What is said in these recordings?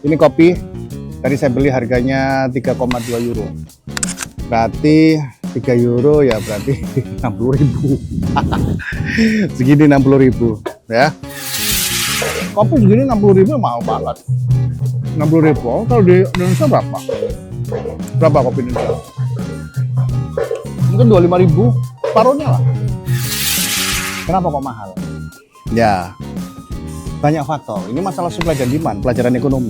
Ini kopi tadi saya beli harganya 3,2 euro. Berarti 3 euro ya berarti 60.000. Segini 60.000 ya. Kopi segini 60.000 mahal banget. 60.000. Oh, kalau di Indonesia berapa? Berapa kopi Indonesia? Mungkin 25.000, separuhnya lah. Kenapa kok mahal? Ya, banyak faktor. Ini masalah supply dan demand, pelajaran ekonomi.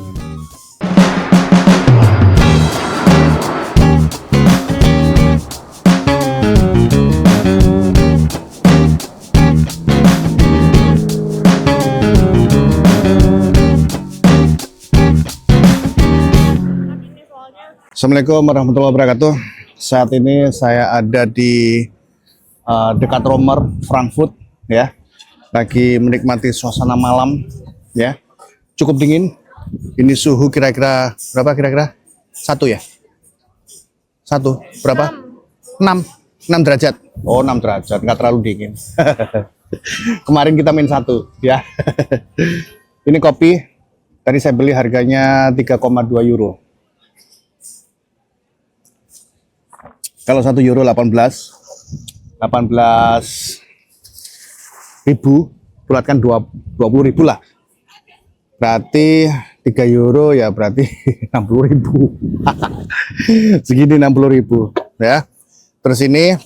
Assalamualaikum warahmatullahi wabarakatuh. Saat ini saya ada di dekat Romer, Frankfurt, ya. Lagi menikmati suasana malam, ya. Cukup dingin. Ini suhu kira-kira berapa kira-kira? 1 ya? 1 berapa? 6 derajat. Oh, 6 derajat, nggak terlalu dingin. Kemarin kita main 1, ya. Ini kopi tadi saya beli harganya 3,2 euro. Kalau 1 euro 18.000, bulatkan 20.000 lah. Berarti 3 euro ya berarti 60.000. Segini 60.000 ya. Terus ini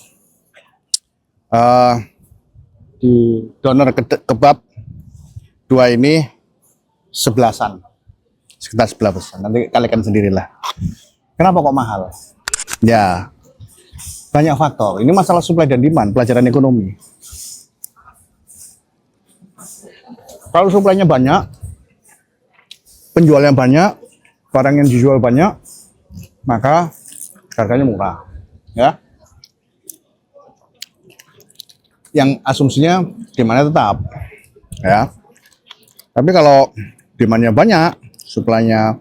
di doner kebab 2 ini 11-an. Sekitar 11-an. Nanti kalian sendirilah. Kenapa kok mahal? Ya, banyak faktor. Ini masalah supply dan demand, pelajaran ekonomi. Kalau supply-nya banyak, penjualnya banyak, barang yang dijual banyak, maka harganya murah, ya. Yang asumsinya demand-nya tetap, ya. Tapi kalau demand-nya banyak, supply-nya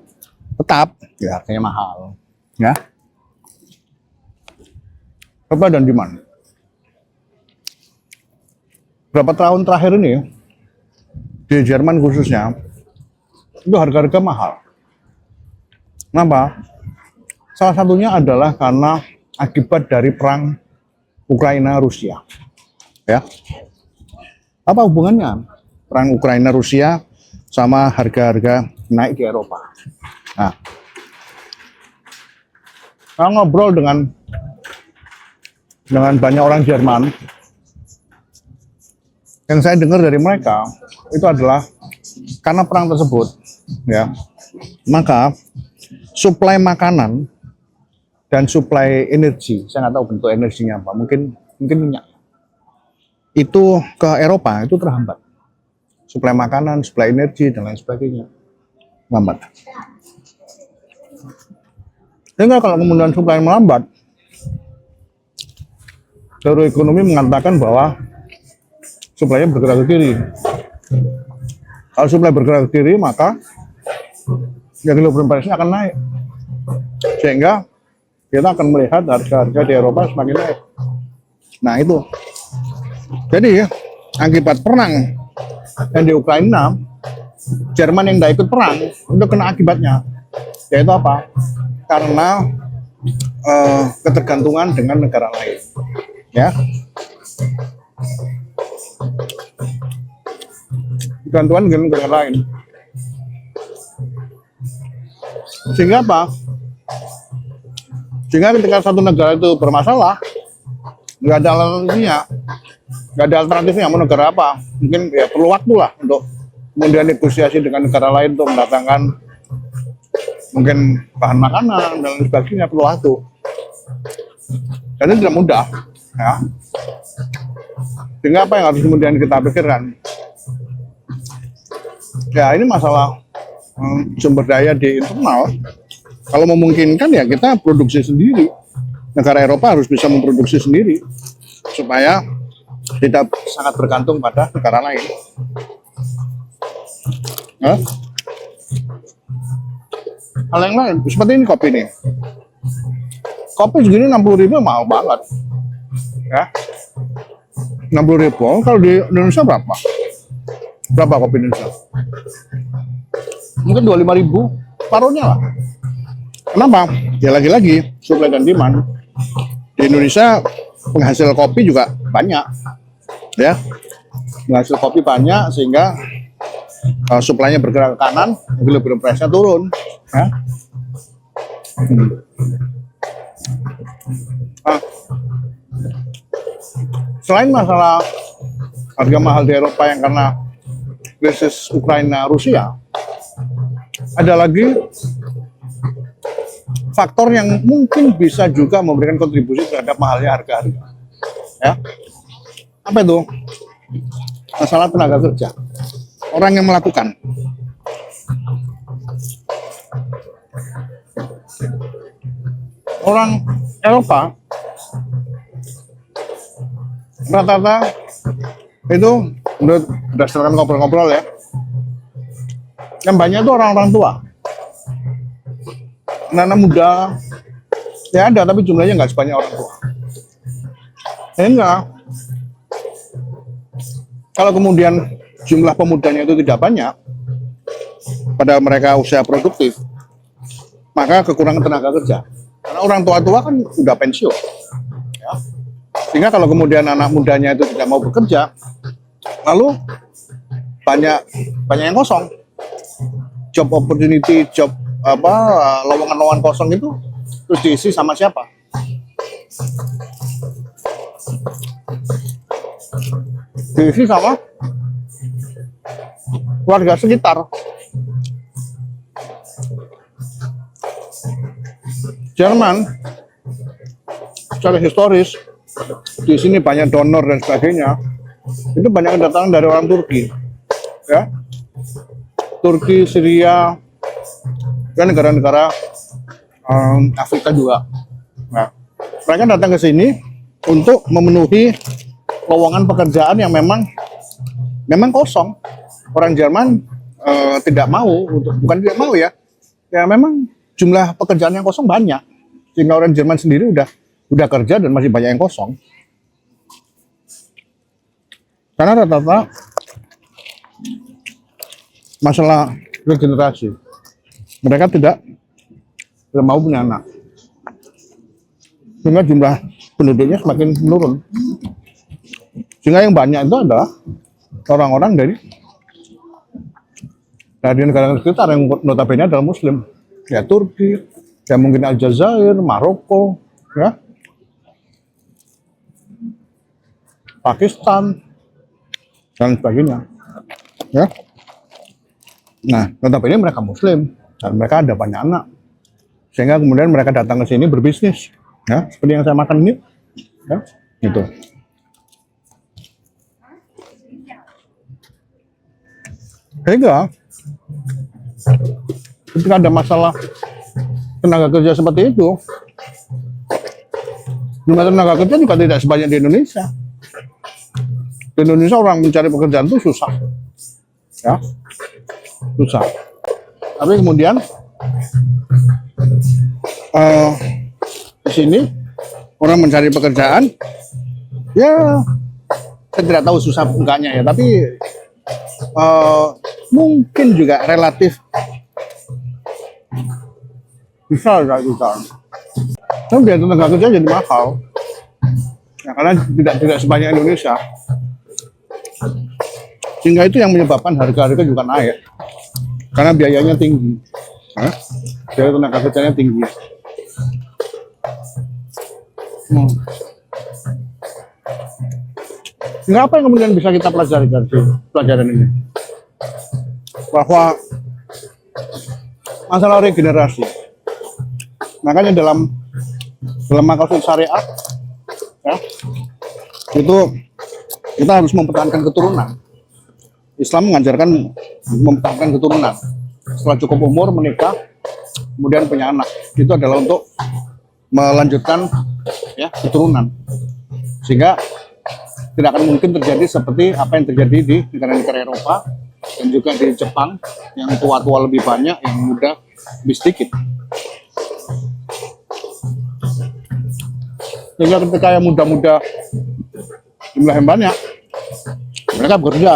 tetap, ya harganya mahal, ya. Supply dan demand. Berapa tahun terakhir ini di Jerman khususnya itu harga-harga mahal. Kenapa? Salah satunya adalah karena akibat dari perang Ukraina Rusia. Ya. Apa hubungannya perang Ukraina Rusia sama harga-harga naik di Eropa? Nah, kalau ngobrol dengan banyak orang Jerman, yang saya dengar dari mereka itu adalah karena perang tersebut, ya, maka suplai makanan dan suplai energi, saya nggak tahu bentuk energinya apa, mungkin minyak, itu ke Eropa itu terhambat, suplai makanan, suplai energi dan lain sebagainya lambat. Sehingga kalau kemudian suplai melambat, teori ekonomi mengatakan bahwa suplai bergerak ke kiri. Kalau suplai bergerak ke kiri, maka equilibrium price-nya akan naik. Sehingga kita akan melihat harga-harga di Eropa semakin naik. Nah itu. Jadi akibat perang yang di Ukraina, Jerman yang tidak ikut perang itu kena akibatnya. Yaitu apa? Karena ketergantungan dengan negara lain. Ya, bantuan dengan negara lain. Sehingga apa? Sehingga ketika satu negara itu bermasalah, nggak ada alternatifnya. Mau negara apa? Mungkin ya perlu waktu lah untuk kemudian negosiasi dengan negara lain untuk mendatangkan mungkin bahan makanan dan lain sebagainya, perlu waktu. Dan itu tidak mudah. Ya. Sehingga apa yang harus kemudian kita pikirkan? Ya ini masalah sumber daya di internal. Kalau memungkinkan ya kita produksi sendiri. Negara Eropa harus bisa memproduksi sendiri supaya tidak sangat bergantung pada negara lain. Ya. Hal yang lain seperti ini kopi nih. Kopi segini 60.000 mahal banget. Ya, 60.000. Kalau di Indonesia berapa? Berapa kopi Indonesia? Mungkin 25.000, separuhnya lah. Kenapa? Ya lagi-lagi supply dan demand. Di Indonesia penghasil kopi juga banyak, ya. Penghasil kopi banyak sehingga supply-nya bergerak ke kanan, equilibrium price-nya turun, ya. Nah, selain masalah harga mahal di Eropa yang karena krisis Ukraina Rusia, ada lagi faktor yang mungkin bisa juga memberikan kontribusi terhadap mahalnya harga-harga. Ya, apa itu? Masalah tenaga kerja. Orang yang melakukan. Orang Eropa rata-rata itu berdasarkan ngobrol-ngobrol ya, yang banyak itu orang-orang tua, anak-anak muda ya ada, tapi jumlahnya nggak sebanyak orang tua. Sehingga kalau kemudian jumlah pemudanya itu tidak banyak pada mereka usia produktif, maka kekurangan tenaga kerja. Karena orang tua-tua kan udah pensiun, ya. Sehingga kalau kemudian anak mudanya itu tidak mau bekerja, lalu banyak yang kosong. Job opportunity, lowongan-lowongan kosong itu terus diisi sama siapa? Diisi sama warga sekitar. Jerman secara historis di sini banyak donor dan sebagainya, itu banyak kedatangan dari orang Turki, ya, Turki, Syria, dan negara-negara Afrika juga. Nah, mereka datang ke sini untuk memenuhi lowongan pekerjaan yang memang kosong. Orang Jerman tidak mau, bukan tidak mau ya memang jumlah pekerjaan yang kosong banyak, sehingga orang Jerman sendiri udah kerja dan masih banyak yang kosong. Karena rata-rata masalah regenerasi, mereka tidak mau punya anak, sehingga jumlah penduduknya semakin menurun. Sehingga yang banyak itu adalah orang-orang dari negara sekitar yang notabene adalah Muslim. Ya Turki, ya mungkin Aljazair, Maroko, ya, Pakistan, dan sebagainya. Ya. Nah, notabene mereka Muslim dan mereka ada banyak anak, sehingga kemudian mereka datang ke sini berbisnis, ya, seperti yang saya makan ini, ya, gitu. Sehingga ketika ada masalah tenaga kerja seperti itu, jumlah tenaga kerja juga tidak sebanyak di Indonesia. Di Indonesia orang mencari pekerjaan itu susah, ya, susah. Tapi kemudian di sini orang mencari pekerjaan, ya, saya tidak tahu susah enggaknya ya, tapi mungkin juga relatif bisa. Tapi biaya tenaga kerja jadi mahal, ya, karena tidak sebanyak Indonesia, sehingga itu yang menyebabkan harga-harga juga naik karena biayanya tinggi, ya? Biaya tenaga kerjanya tinggi. Sehingga apa yang kemudian bisa kita pelajari dari pelajaran ini? Bahwa masalah regenerasi, makanya dalam makosid syariat, ya, itu kita harus mempertahankan keturunan. Islam mengajarkan mempertahankan keturunan. Setelah cukup umur menikah, kemudian punya anak, itu adalah untuk melanjutkan, ya, keturunan, sehingga tidak akan mungkin terjadi seperti apa yang terjadi di negara-negara Eropa dan juga di Jepang, yang tua-tua lebih banyak, yang muda lebih sedikit. Sehingga ketika yang muda-muda jumlah yang banyak, mereka bekerja,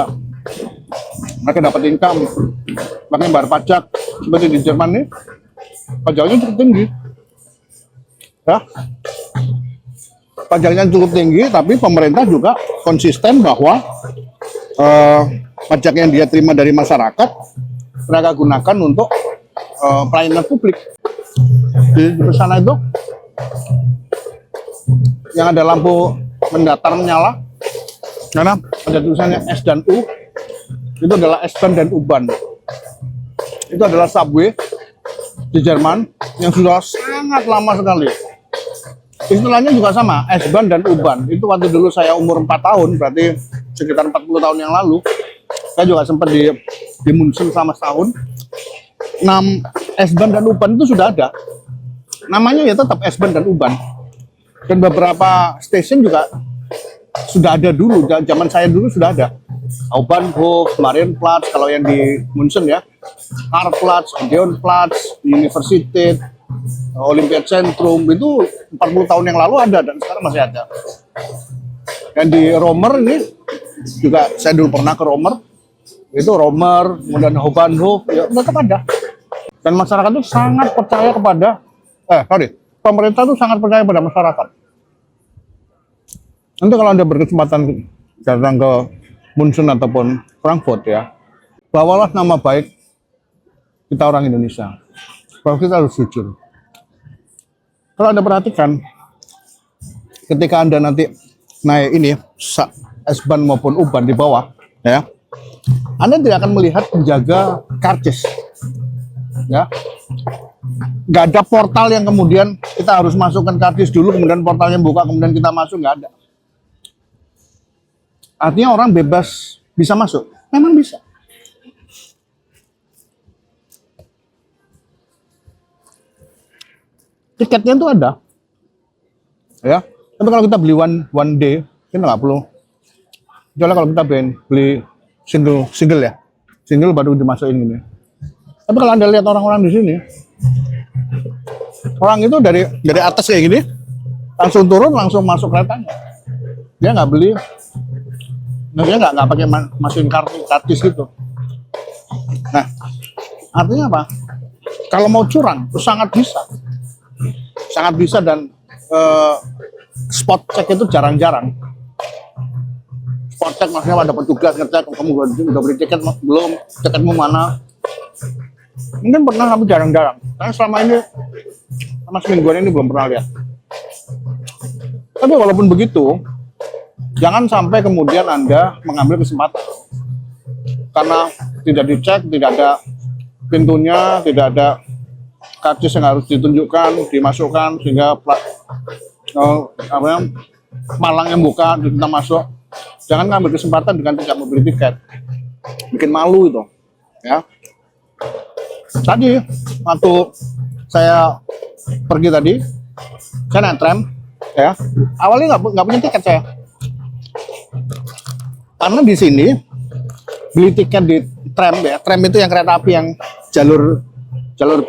mereka dapat income, mereka bayar pajak, seperti di Jerman nih, pajaknya cukup tinggi. Ya, pajaknya cukup tinggi, tapi pemerintah juga konsisten bahwa pajak yang dia terima dari masyarakat mereka gunakan untuk pelayanan publik. Di sana itu yang ada lampu mendatar menyala, karena ada tulisannya S dan U, itu adalah S-Bahn dan U-Bahn. Itu adalah subway di Jerman yang sudah sangat lama sekali. Istilahnya juga sama, S-Bahn dan U-Bahn. Itu waktu dulu saya umur 4 tahun, berarti sekitar 40 tahun yang lalu. Saya juga sempat di Munchen selama setahun. S-Bahn dan U-Bahn itu sudah ada. Namanya ya tetap S-Bahn dan U-Bahn. Dan beberapa stasiun juga sudah ada dulu, zaman saya dulu sudah ada. Hauptbahnhof, Marienplatz, kalau yang di Munchen ya, Karlsplatz, Odeonplatz, Universität, Olympiazentrum, itu 40 tahun yang lalu ada dan sekarang masih ada. Dan di Romer ini juga saya dulu pernah ke Romer, itu Romer, kemudian Hauptbahnhof, ya tetap ada. Dan masyarakat itu sangat percaya kepada, pemerintah itu sangat percaya pada masyarakat. Nanti kalau Anda berkesempatan datang ke Munchen ataupun Frankfurt ya, bawalah nama baik kita orang Indonesia. Bahwa kita harus jujur. Kalau Anda perhatikan, ketika Anda nanti naik ini, S-Bahn maupun U-Bahn di bawah, ya, Anda tidak akan melihat penjaga karcis. Ya, nggak ada portal yang kemudian kita harus masukkan karcis dulu, kemudian portalnya buka, kemudian kita masuk, nggak ada. Artinya orang bebas bisa masuk, memang bisa. Tiketnya itu ada, ya. Tapi kalau kita beli one day, kita nggak perlu. Kecuali kalau kita beli single ya, single baru dimasukin gini. Tapi kalau Anda lihat orang-orang di sini, orang itu dari atas kayak gini, langsung turun, langsung masuk keretanya. Dia nggak beli, dia nggak pakai masukin kartis gitu. Nah, artinya apa? Kalau mau curang, itu sangat bisa dan spot check itu jarang-jarang. Spot check maksudnya ada petugas ngecek kamu udah beli tiket belum, tiketmu mana? Mungkin pernah tapi jarang-jarang. Karena selama ini, sama semingguan ini belum pernah lihat. Tapi walaupun begitu, jangan sampai kemudian Anda mengambil kesempatan. Karena tidak dicek, tidak ada pintunya, tidak ada karcis yang harus ditunjukkan, dimasukkan, sehingga malang yang buka, kita masuk. Jangan ngambil kesempatan dengan tidak membeli tiket. Bikin malu itu. Ya. Tadi, waktu saya pergi tadi, saya naik tram, ya. Awalnya nggak punya tiket saya. Karena di sini beli tiket di tram ya, tram itu yang kereta api yang jalur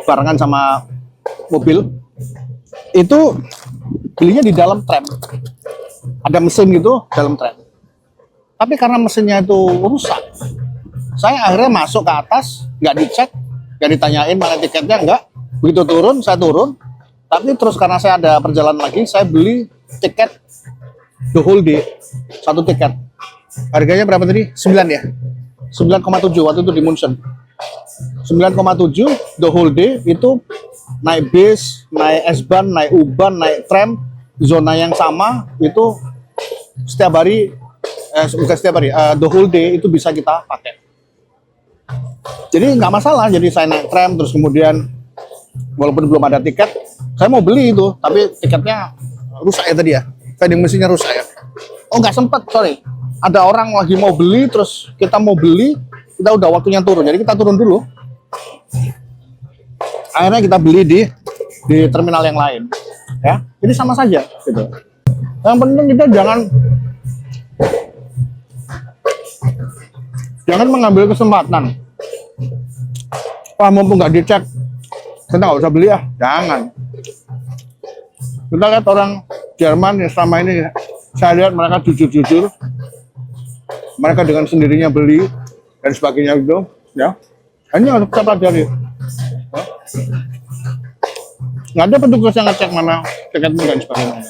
barengan sama mobil, itu belinya di dalam tram. Ada mesin gitu dalam tram. Tapi karena mesinnya itu rusak, saya akhirnya masuk ke atas, nggak dicek, nggak ditanyain mana tiketnya, nggak. Begitu turun, saya turun. Tapi terus karena saya ada perjalanan lagi, saya beli tiket the whole day, satu tiket. Harganya berapa tadi? 9 ya? 9,7 waktu itu di Munchen. 9,7 the whole day, itu naik bis, naik S-Bahn, naik U-Bahn, naik tram, zona yang sama, itu setiap hari, bukan setiap hari, the whole day itu bisa kita pakai. Jadi nggak masalah, jadi saya naik tram, terus kemudian walaupun belum ada tiket, saya mau beli itu, tapi tiketnya rusak ya tadi ya, vending mesinnya rusak ya. Oh nggak sempet, sorry. Ada orang lagi mau beli, terus kita mau beli, kita udah waktunya turun, jadi kita turun dulu. Akhirnya kita beli di terminal yang lain, ya. Jadi sama saja, gitu. Yang penting kita jangan mengambil kesempatan. Wah, mumpung nggak dicek, kita nggak usah beli ya, jangan. Kita lihat orang Jerman yang selama ini saya lihat mereka jujur-jujur, mereka dengan sendirinya beli dan sebagainya gitu, ya. Ini harus kita pelajari. Nggak ada petugas yang ngecek mana tiketmu dan sebagainya.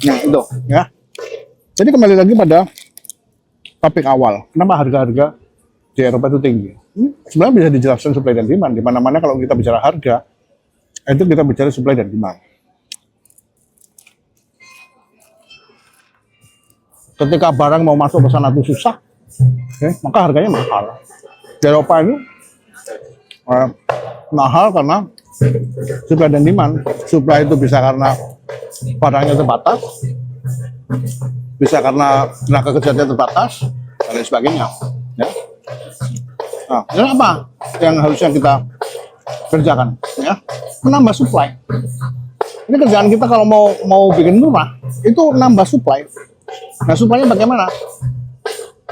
Nah itu ya. Jadi kembali lagi pada topik awal, kenapa harga-harga di Eropa itu tinggi? Sebenarnya bisa dijelaskan supply dan demand. Di mana-mana kalau kita bicara harga, itu kita bicara supply dan demand. Ketika barang mau masuk ke sana itu susah, maka harganya mahal. Di Eropa ini mahal karena supply dan demand. Supply itu bisa karena barangnya terbatas, bisa karena tenaga kerjanya terbatas, dan lain sebagainya. Ya. Nah, ini apa yang harusnya kita kerjakan? Ya, menambah supply. Ini kerjaan kita kalau mau bikin murah, itu nambah supply. Nah, supply-nya bagaimana?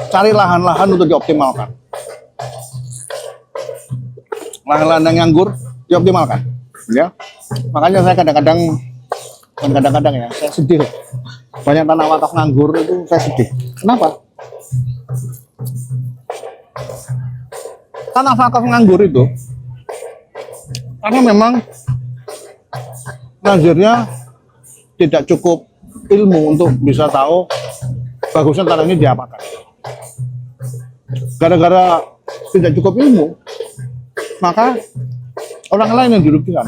Cari lahan-lahan untuk dioptimalkan. Lahan-lahan yang nganggur dioptimalkan. Ya, makanya saya kadang-kadang ya, saya sedih. Banyak tanah wakaf nganggur itu saya sedih. Kenapa? Tanah wakaf nganggur itu karena memang nazirnya tidak cukup ilmu untuk bisa tahu bagusnya tanah ini diapakan. Gara-gara tidak cukup ilmu, maka orang lain yang dirugikan.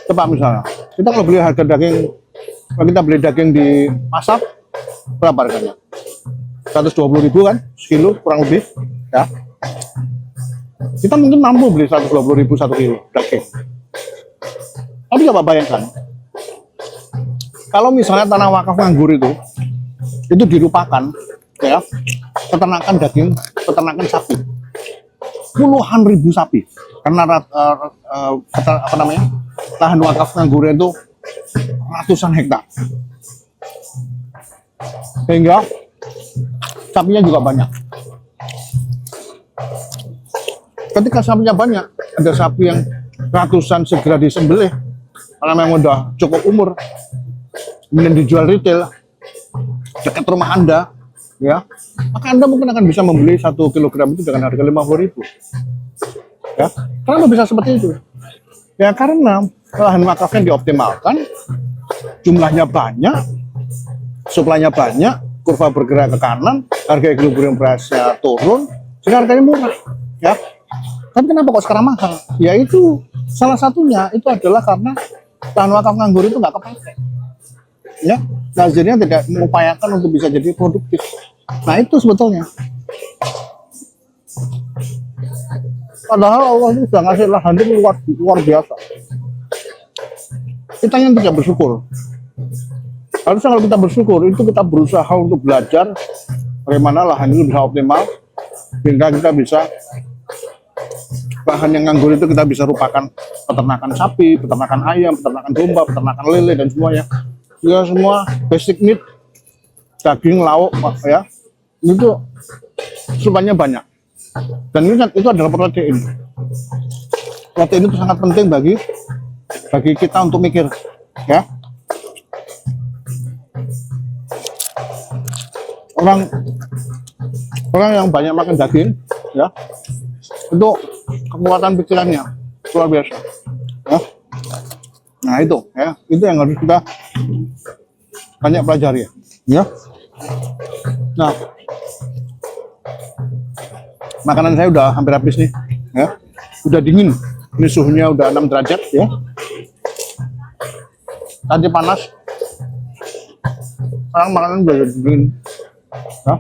Coba misalnya, kita kalau beli harga daging, kalau kita beli daging di pasar, berapa harganya? 120.000 kan, sekilo kurang lebih, ya. Kita mungkin mampu beli 120.000 1 kilo daging. Tapi coba bayangkan, kalau misalnya tanah wakaf nganggur itu dilupakan, ya, peternakan daging, peternakan sapi, puluhan ribu sapi, karena lahan wakaf nganggur itu ratusan hektar, sehingga sapinya juga banyak. Ketika sapinya banyak, ada sapi yang ratusan segera disembelih karena memang udah cukup umur, kemudian dijual retail dekat rumah Anda, ya, maka Anda mungkin akan bisa membeli 1 kilogram itu dengan harga 50.000. Ya, kenapa bisa seperti itu? Ya karena lahan wakafnya dioptimalkan, jumlahnya banyak, suplainya banyak, kurva bergerak ke kanan, harga equilibrium price-nya turun, sehingga harganya murah. Ya, tapi kenapa kok sekarang mahal? Ya itu salah satunya itu adalah karena lahan wakaf nganggur itu nggak kepakai. Ya, nazirnya tidak mengupayakan untuk bisa jadi produktif. Nah itu sebetulnya. Padahal Allah itu sudah ngasih lahan itu luar biasa. Kita yang tidak bersyukur. Harusnya kalau kita bersyukur itu kita berusaha untuk belajar bagaimana lahan itu bisa optimal, sehingga kita bisa lahan yang nganggur itu kita bisa rupakan peternakan sapi, peternakan ayam, peternakan domba, peternakan lele dan semuanya. Ya semua basic need, daging, lauk, ya itu supaya banyak. Dan ini kan itu adalah protein. Protein itu sangat penting bagi kita untuk mikir, ya. Orang yang banyak makan daging, ya, itu kekuatan pikirannya luar biasa. Ya. Nah itu, ya, itu yang harus kita banyak pelajari, ya. Nah, makanan saya udah hampir habis nih, ya. Udah dingin, ini suhunya udah 6 derajat, ya. Tadi panas, sekarang makanan udah dingin. Ya.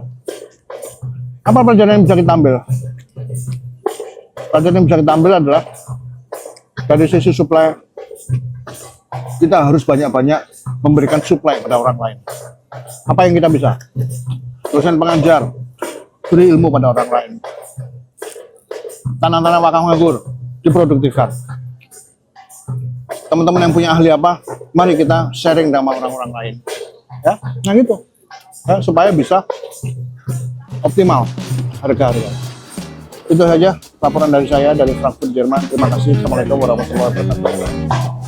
Apa pelajaran yang bisa kita ambil? Pelajaran yang bisa kita ambil adalah dari sisi supply, kita harus banyak-banyak memberikan supply pada orang lain. Apa yang kita bisa? Dosen pengajar, beri ilmu pada orang lain. Tanah-tanah wakaf nganggur, diproduktifkan. Teman-teman yang punya ahli apa, mari kita sharing sama orang-orang lain. Ya, nah gitu. Ya, supaya bisa optimal harga-harga. Itu saja laporan dari saya dari Frankfurt, Jerman. Terima kasih. Assalamualaikum warahmatullahi wabarakatuh.